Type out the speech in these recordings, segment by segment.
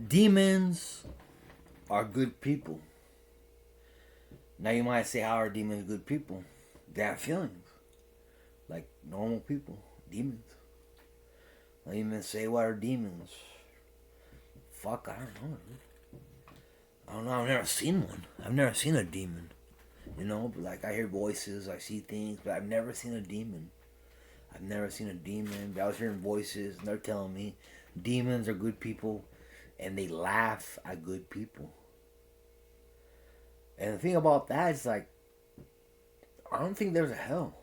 Demons are good people. Now you might say, how are demons good people? They have feelings. Like normal people. Demons. I even say, what are demons? Fuck, I don't know. I don't know, I've never seen one. I've never seen a demon. You know, but like I hear voices, I see things, but I've never seen a demon. I've never seen a demon, but I was hearing voices and they're telling me demons are good people and they laugh at good people. And the thing about that is like, I don't think there's a hell.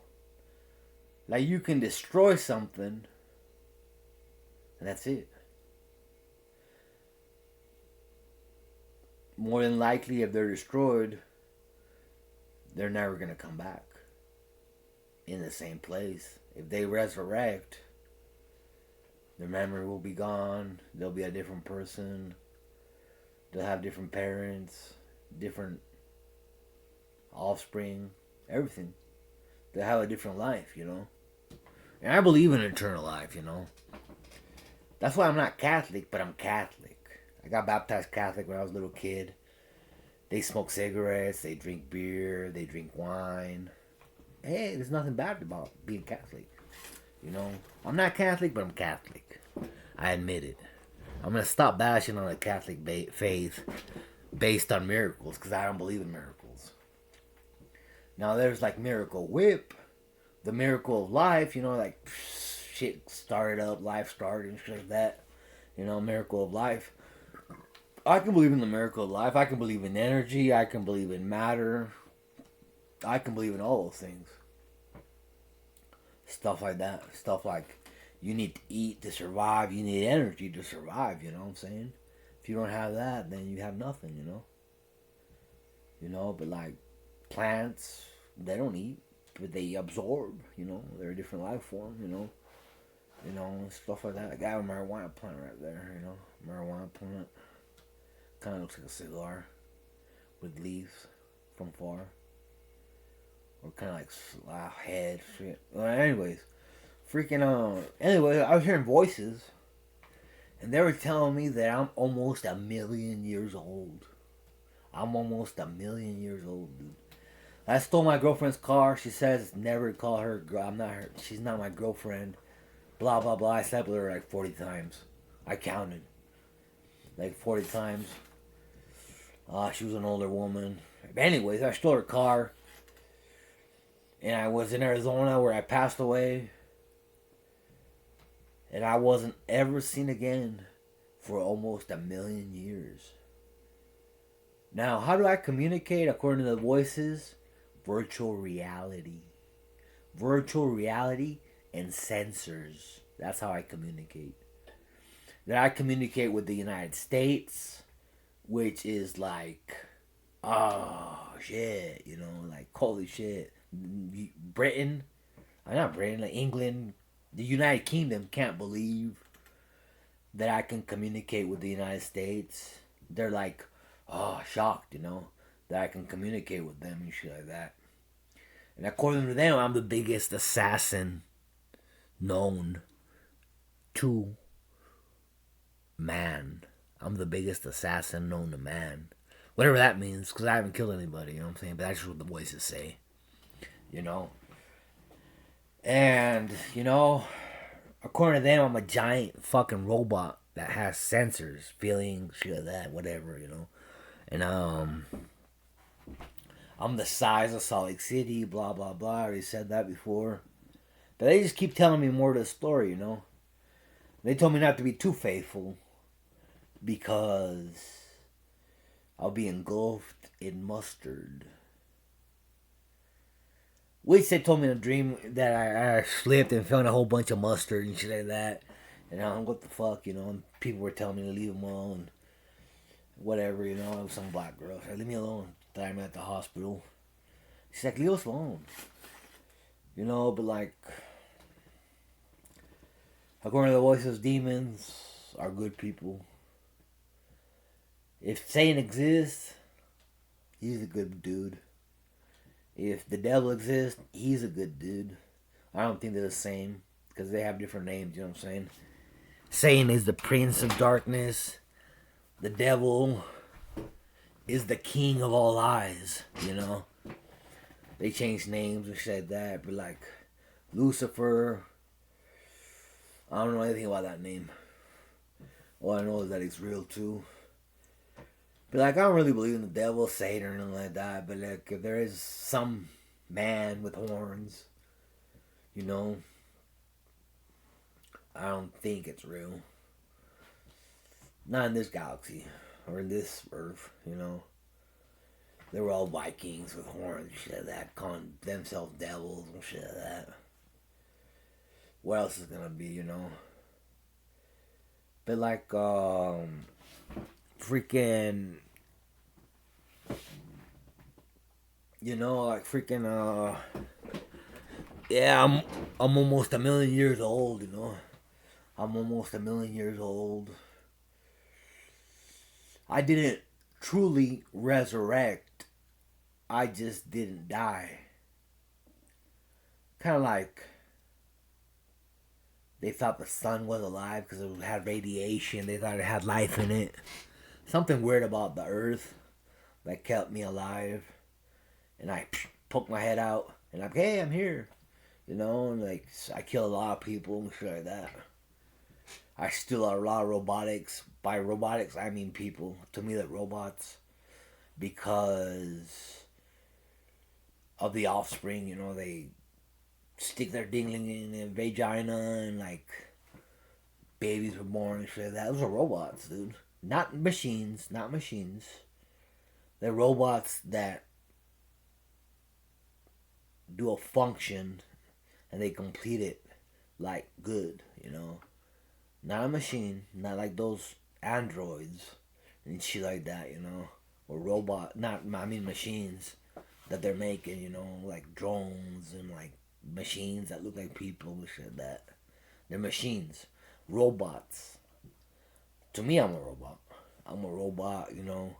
Like you can destroy something and that's it. More than likely, if they're destroyed, they're never going to come back in the same place. If they resurrect, their memory will be gone. They'll be a different person. They'll have different parents, different offspring, everything. They'll have a different life, you know. And I believe in eternal life, you know. That's why I'm not Catholic, but I'm Catholic. I got baptized Catholic when I was a little kid. They smoke cigarettes, they drink beer, they drink wine. Hey, there's nothing bad about being Catholic. You know, I'm not Catholic, but I'm Catholic. I admit it. I'm gonna stop bashing on the Catholic faith based on miracles because I don't believe in miracles. Now there's like Miracle Whip, the miracle of life. You know, like shit started up, life started and shit like that. You know, miracle of life. I can believe in the miracle of life. I can believe in energy. I can believe in matter. I can believe in all those things. Stuff like that. Stuff like you need to eat to survive. You need energy to survive. You know what I'm saying? If you don't have that, then you have nothing. You know. You know, but like plants, they don't eat, but they absorb. You know, they're a different life form. You know. You know, stuff like that. I got a marijuana plant right there. You know, marijuana plant. Kind of looks like a cigar with leaves from far. Or kind of like head shit. Well, anyways, Anyway, I was hearing voices, and they were telling me that I'm almost a million years old. I'm almost a million years old, dude. I stole my girlfriend's car. She says never call her. I'm not her. She's not my girlfriend. Blah blah blah. I slept with her like 40 times. I counted. Like 40 times. She was an older woman. Anyways, I stole her car. And I was in Arizona where I passed away. And I wasn't ever seen again for almost a million years. Now, how do I communicate according to the voices? Virtual reality. Virtual reality and sensors. That's how I communicate. Then I communicate with the United States, which is like, oh shit, you know, like holy shit. Britain, not Britain, like England, the United Kingdom can't believe that I can communicate with the United States. They're like, oh, shocked, you know, that I can communicate with them and shit like that. And according to them, I'm the biggest assassin known to man. I'm the biggest assassin known to man. Whatever that means, because I haven't killed anybody, you know what I'm saying? But that's what the voices say, you know? And, you know, according to them, I'm a giant fucking robot that has sensors, feelings, shit like that, whatever, you know? And, I'm the size of Salt Lake City, blah, blah, blah. I already said that before. But they just keep telling me more to the story, you know? They told me not to be too faithful because I'll be engulfed in mustard. Which they told me in a dream that I slipped and found a whole bunch of mustard and shit like that. And I'm what the fuck, you know? And people were telling me to leave them alone. Whatever, you know? It was some black girl. She said, leave me alone. That I'm at the hospital. She's like, leave us alone. You know, but like, according to the voices, demons are good people. If Satan exists, he's a good dude. If the devil exists, he's a good dude. I don't think they're the same because they have different names, you know what I'm saying? Satan is the prince of darkness. the devil is the king of all lies, you know? They changed names and said that, but like Lucifer, I don't know anything about that name. All I know is that he's real too. But like I don't really believe in the devil, Satan, or anything like that. But like if there is some man with horns, you know, I don't think it's real. Not in this galaxy or in this Earth, you know. They were all Vikings with horns and shit like that, calling themselves devils and shit like that. What else is gonna be, you know? But like, freaking, you know, like freaking, yeah, I'm almost a million years old, you know. I'm almost a million years old. I didn't truly resurrect. I just didn't die. Kind of like they thought the sun was alive because it had radiation. They thought it had life in it. Something weird about the earth that kept me alive. And I poked my head out and I'm like, hey, I'm here. You know, and like I killed a lot of people and shit like that. I steal a lot of robotics. By robotics, I mean people. To me, they're robots because of the offspring. You know, they stick their dingling in their vagina and like babies were born and shit like that. Those are robots, dude. Not machines. Not machines. They're robots that do a function and they complete it like good, you know. Not a machine, not like those androids and shit like that, you know. Or robot, not, I mean machines that they're making, you know, like drones and like machines that look like people and shit like that. They're machines. Robots. To me, I'm a robot. I'm a robot, you know.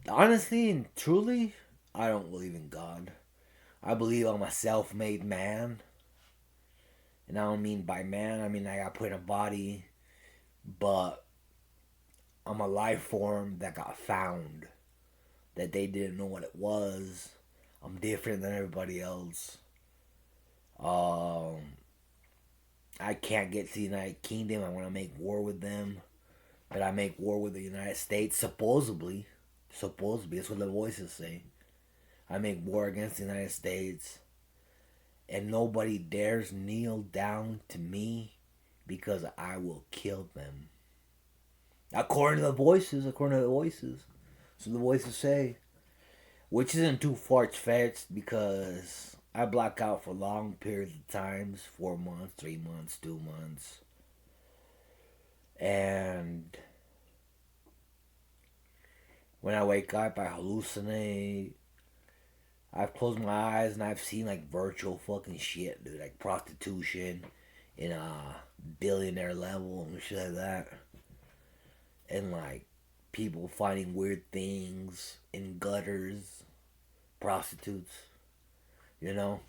Honestly and truly, I don't believe in God. I believe I'm a self-made man. And I don't mean by man, I mean I got put in a body, but I'm a life form that got found. That they didn't know what it was. I'm different than everybody else. Um, I can't get to the United Kingdom. I want to make war with them. But I make war with the United States, supposedly. Supposedly, that's what the voices say. I make war against the United States. And nobody dares kneel down to me because I will kill them. According to the voices, So the voices say, which isn't too far-fetched because I black out for long periods of times, 4 months, 3 months, 2 months. And when I wake up, I hallucinate. I've closed my eyes and I've seen like virtual fucking shit, dude. Like prostitution in a billionaire level and shit like that. And like people finding weird things in gutters, prostitutes, you know?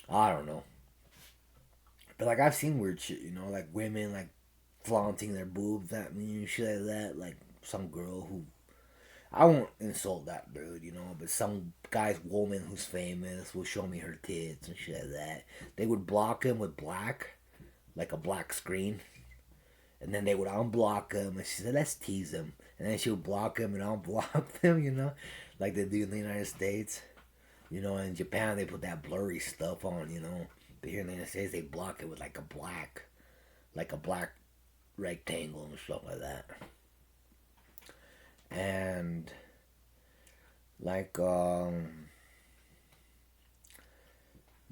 I don't know. But like I've seen weird shit, you know, like women like flaunting their boobs at me and shit like that. Like some girl who, I won't insult that dude, you know, but some guy's woman who's famous will show me her tits and shit like that. They would block him with black, like a black screen. And then they would unblock him and she said, let's tease him. And then she would block him and unblock them, you know, like they do in the United States. You know, in Japan they put that blurry stuff on, you know. But here in the United States they block it with like a black rectangle and stuff like that. And like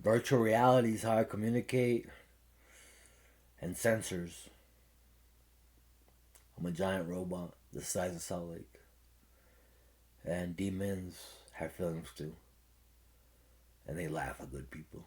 virtual reality is how I communicate, and sensors. I'm a giant robot the size of Salt Lake. And demons have feelings too. And they laugh at good people.